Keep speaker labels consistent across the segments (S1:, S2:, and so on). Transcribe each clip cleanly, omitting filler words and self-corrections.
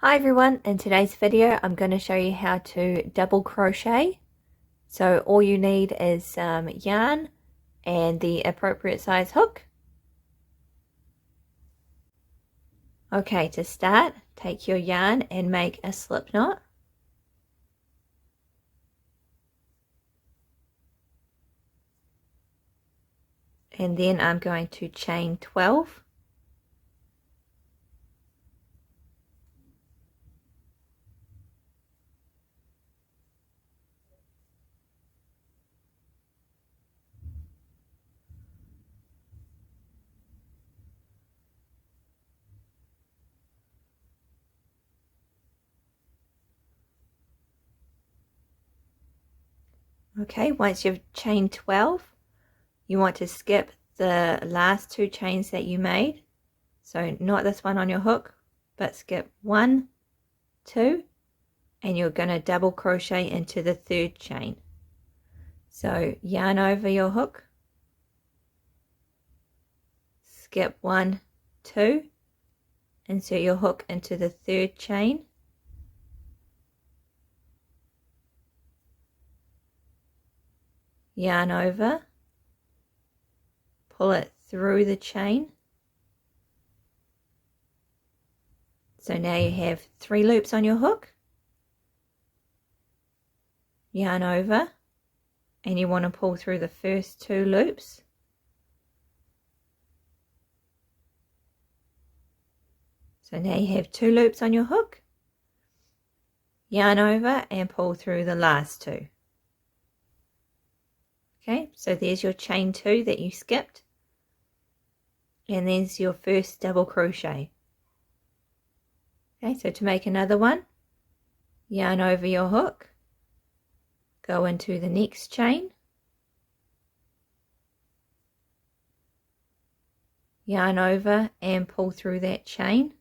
S1: Hi everyone, in today's video I'm going to show you how to double crochet. So all you need is some yarn and the appropriate size hook. Okay, to start, take your yarn and make a slip knot. And then I'm going to chain 12. Okay, once you've chained 12, you want to skip the last two chains that you made. So not this one on your hook, but skip 1, 2, and you're going to double crochet into the third chain. So yarn over your hook, skip 1, 2, insert your hook into the third chain, yarn over, pull it through the chain. So now you have 3 loops on your hook, yarn over, and you want to pull through the first 2 loops. So now you have 2 loops on your hook, yarn over and pull through the last 2. Okay, so there's your chain 2 that you skipped, and there's your first double crochet. Okay, so to make another one, yarn over your hook, go into the next chain, yarn over and pull through that chain.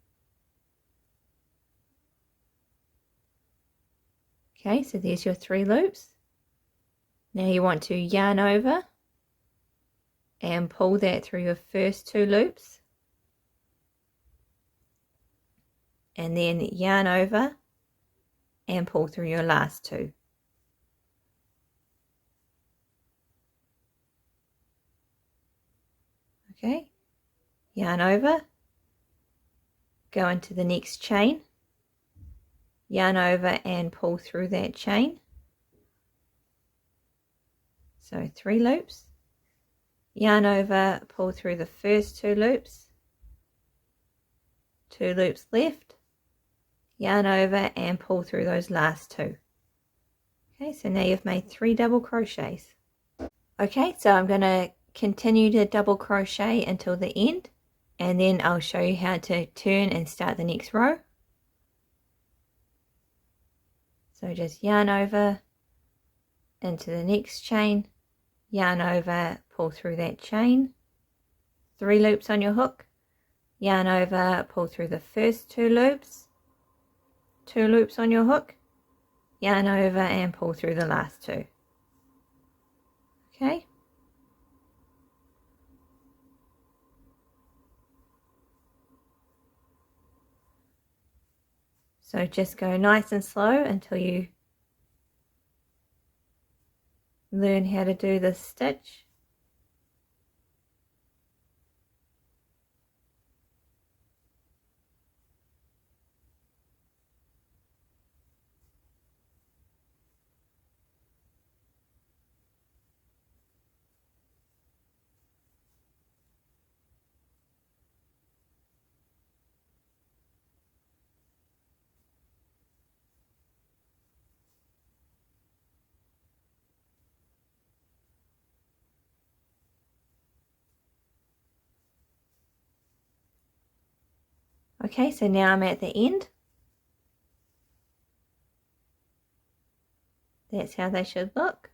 S1: Okay, so there's your 3 loops. Now you want to yarn over and pull that through your first 2 loops, and then yarn over and pull through your last 2. Okay, yarn over, go into the next chain, yarn over and pull through that chain. So 3 loops, yarn over, pull through the first 2 loops, 2 loops left, yarn over and pull through those last 2. Okay, so now you've made 3 double crochets. Okay, so I'm going to continue to double crochet until the end, and then I'll show you how to turn and start the next row. So just yarn over into the next chain, yarn over, pull through that chain, 3 loops on your hook, yarn over, pull through the first 2 loops, 2 loops on your hook, yarn over and pull through the last 2. Okay. So just go nice and slow until you learn how to do this stitch. Okay, so now I'm at the end. That's how they should look.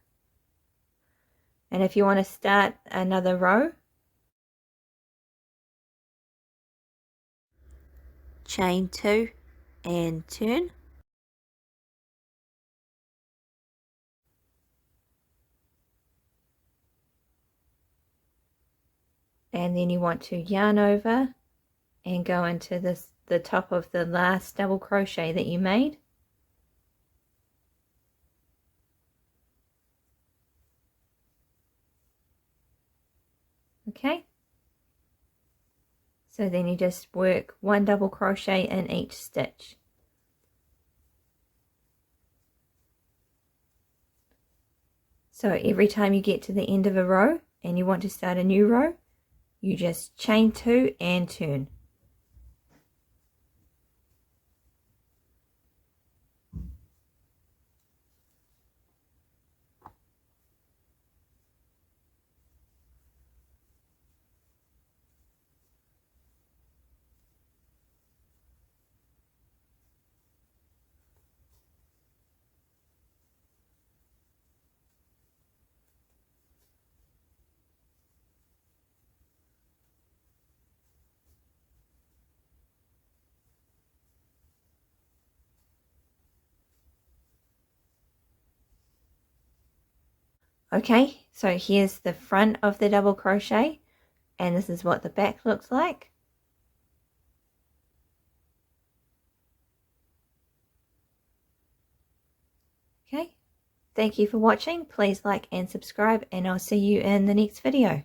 S1: And if you want to start another row, chain 2 and turn. And then you want to yarn over and go into the the top of the last double crochet that you made. Okay, so then you just work 1 double crochet in each stitch. So every time you get to the end of a row and you want to start a new row, you just chain 2 and turn. Okay, so here's the front of the double crochet, and this is what the back looks like. Okay, thank you for watching. Please like and subscribe, and I'll see you in the next video.